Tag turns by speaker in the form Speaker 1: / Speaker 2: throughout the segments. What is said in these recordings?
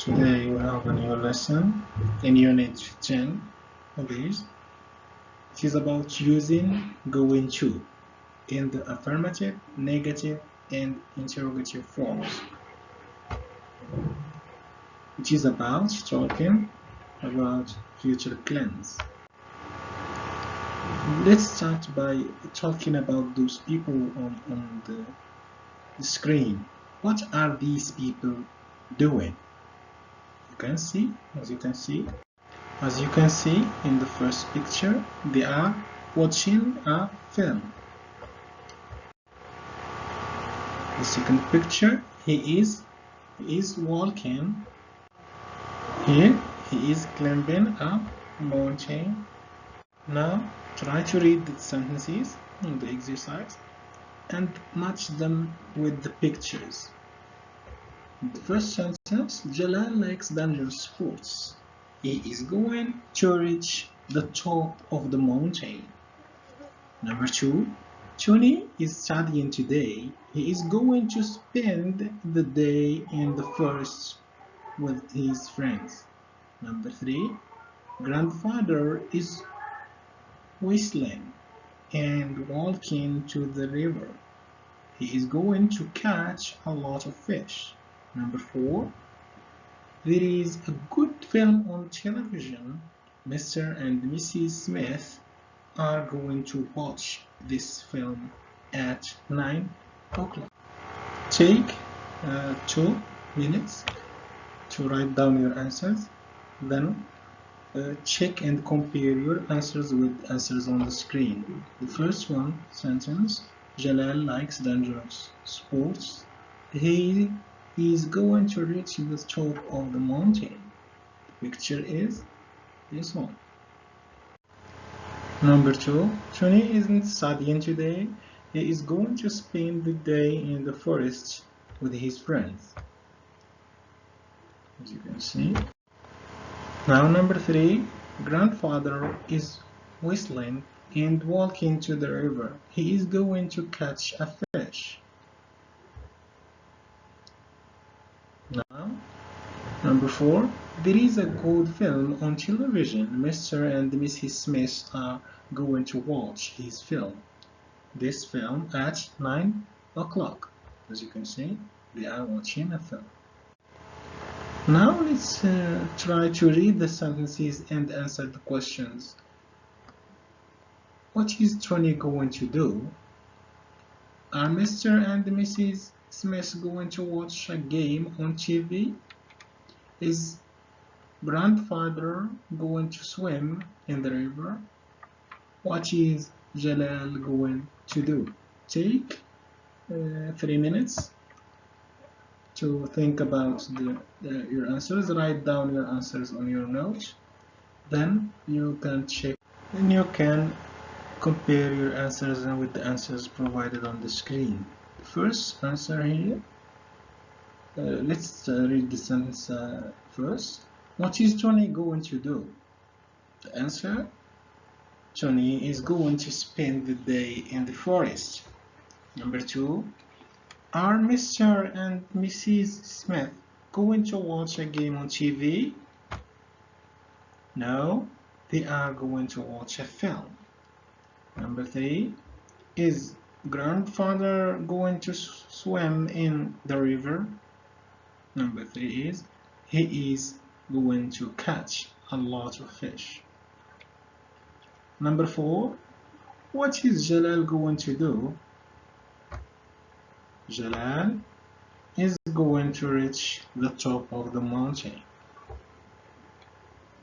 Speaker 1: Today we have a new lesson in Unit 10, Hobbies. It is about using going to in the affirmative, negative, and interrogative forms. It is about talking about future plans. Let's start by talking about those people on the screen. What are these people doing? As you can see in the first picture, they are watching a film. The second picture, he is walking. Here he is climbing a mountain. Now try to read the sentences in the exercise and match them with the pictures. The first sentence, Jalal likes dangerous sports. He is going to reach the top of the mountain. Number 2, Tony is studying today. He is going to spend the day in the forest with his friends. Number 3, grandfather is whistling and walking to the river. He is going to catch a lot of fish. Number 4, there is a good film on television. Mr. and Mrs. Smith are going to watch this film at 9 o'clock. Take 2 minutes to write down your answers. Then check and compare your answers with answers on the screen. The first one sentence, Jalal likes dangerous sports. He is going to reach the top of the mountain. The picture is this one. Number 2, Tony isn't studying today. He is going to spend the day in the forest with his friends. As you can see. Now number 3, grandfather is whistling and walking to the river. He is going to catch a fish. Now, number 4, there is a good film on television. Mr. and Mrs. Smith are going to watch his film. This film at 9 o'clock. As you can see, they are watching a film. Now let's try to read the sentences and answer the questions. What is Tony going to do? Are Mr. and Mrs. Smith going to watch a game on TV? Is grandfather going to swim in the river? What is Jalal going to do? Take 3 minutes to think about your answers. Write down your answers on your notes. Then you can check and you can compare your answers with the answers provided on the screen. The first answer here, let's read the sentence first. What is Tony going to do? The answer, Tony is going to spend the day in the forest. Number 2, are Mr. and Mrs. Smith going to watch a game on TV? No, they are going to watch a film. Number 3, is grandfather going to swim in the river? Number 3 is, he is going to catch a lot of fish. Number 4, what is Jalal going to do? Jalal is going to reach the top of the mountain.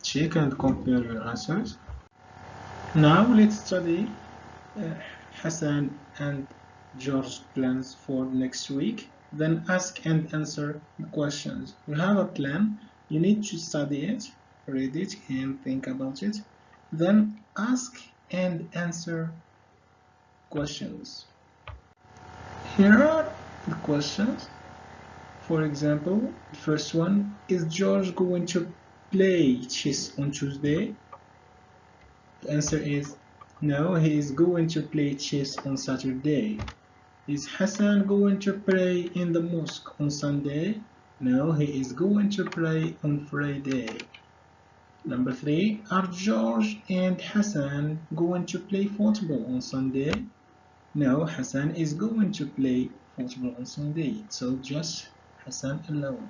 Speaker 1: Check and compare your answers. Now let's study Hassan and George's plans for next week. Then ask and answer the questions. You have a plan. You need to study it, read it, and think about it. Then ask and answer questions. Here are the questions. For example, the first one, is George going to play chess on Tuesday? The answer is no, he is going to play chess on Saturday. Is Hassan going to pray in the mosque on Sunday? No, he is going to play on Friday. Number 3, are George and Hassan going to play football on Sunday? No, Hassan is going to play football on Sunday, so just Hassan alone.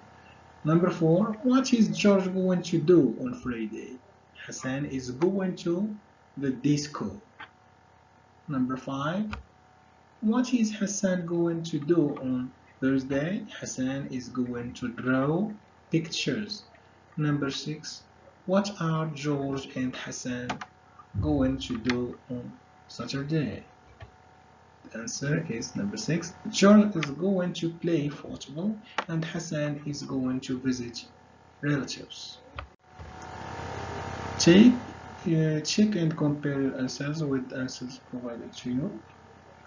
Speaker 1: Number 4, what is George going to do on Friday? Hassan is going to the disco. Number 5, what is Hassan going to do on Thursday? Hassan is going to draw pictures. Number 6, what are George and Hassan going to do on Saturday? The answer is number 6. George is going to play football and Hassan is going to visit relatives. Check and compare your answers with the answers provided to you.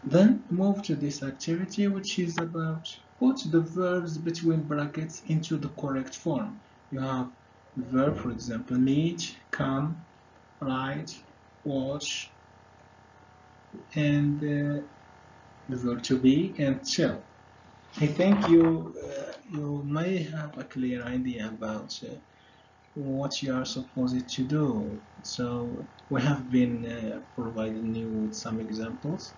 Speaker 1: Then move to this activity, which is about put the verbs between brackets into the correct form. You have the verb, for example, meet, come, write, watch, and the verb to be and chill. I think you may have a clear idea about what you are supposed to do. So we have been providing you with some examples.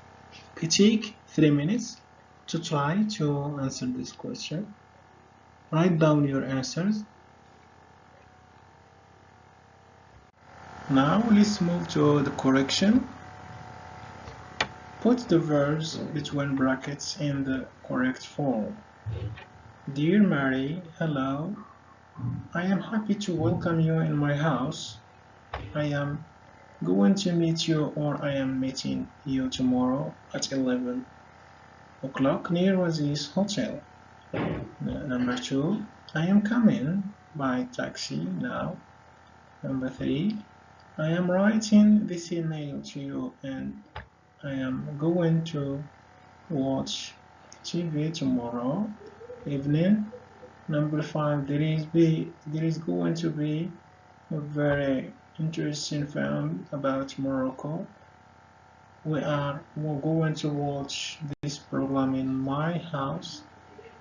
Speaker 1: Take 3 minutes to try to answer this question. Write down your answers. Now let's move to the correction. Put the verbs between brackets in the correct form. Dear Mary, hello. I am happy to welcome you in my house. I am going to meet you, or I am meeting you tomorrow at 11 o'clock near this hotel. Number 2, I am coming by taxi now. Number 3, I am writing this email to you and I am going to watch TV tomorrow evening. Number 5, there is going to be a very interesting film about Morocco. We're going to watch this program in my house.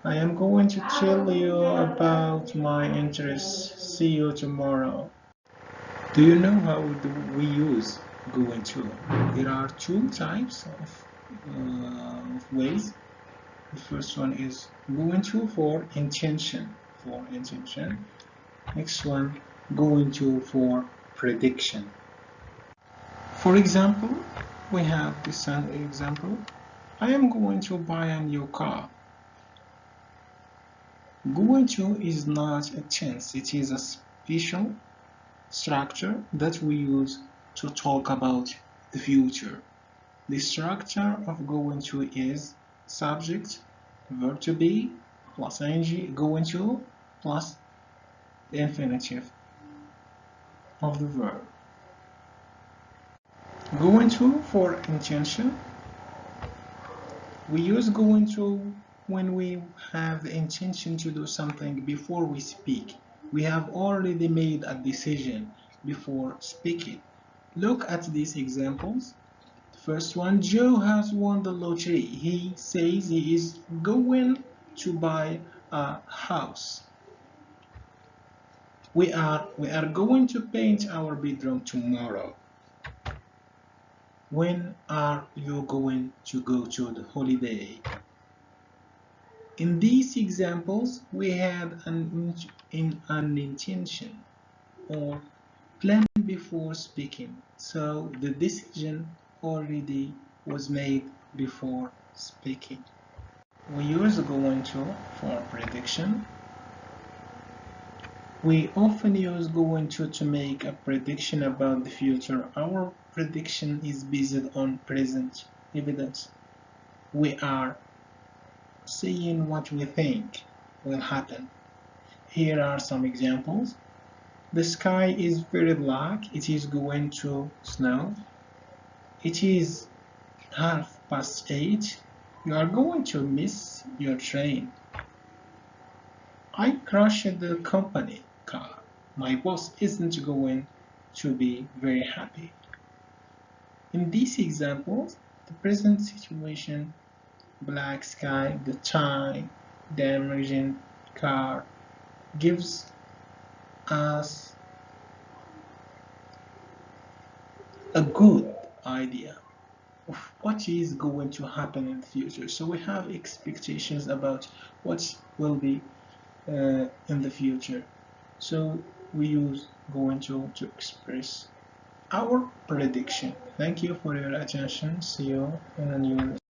Speaker 1: I am going to tell you about my interests. See you tomorrow. Do you know how we use going to? There are 2 types of ways. The first one is going to for intention. Next one, going to for prediction. For example, we have this example. I am going to buy a new car. Going to is not a tense, it is a special structure that we use to talk about the future. The structure of going to is subject, verb to be, plus ing, going to, plus the infinitive of the verb. Going to for intention. We use going to when we have the intention to do something before we speak. We have already made a decision before speaking. Look at these examples. The first one, Joe has won the lottery. He says he is going to buy a house. We are going to paint our bedroom tomorrow. When are you going to go to the holiday? In these examples, we had an intention or plan before speaking, so the decision already was made before speaking. We use going to for prediction. We often use going to make a prediction about the future. Our prediction is based on present evidence. We are saying what we think will happen. Here are some examples. The sky is very black. It is going to snow. It is 8:30. You are going to miss your train. I crashed the company car. My boss isn't going to be very happy. In these examples, the present situation, black sky, the time, the emerging car gives us a good idea of what is going to happen in the future. So we have expectations about what will be in the future. So we use going to express our prediction. Thank you for your attention. See you in a new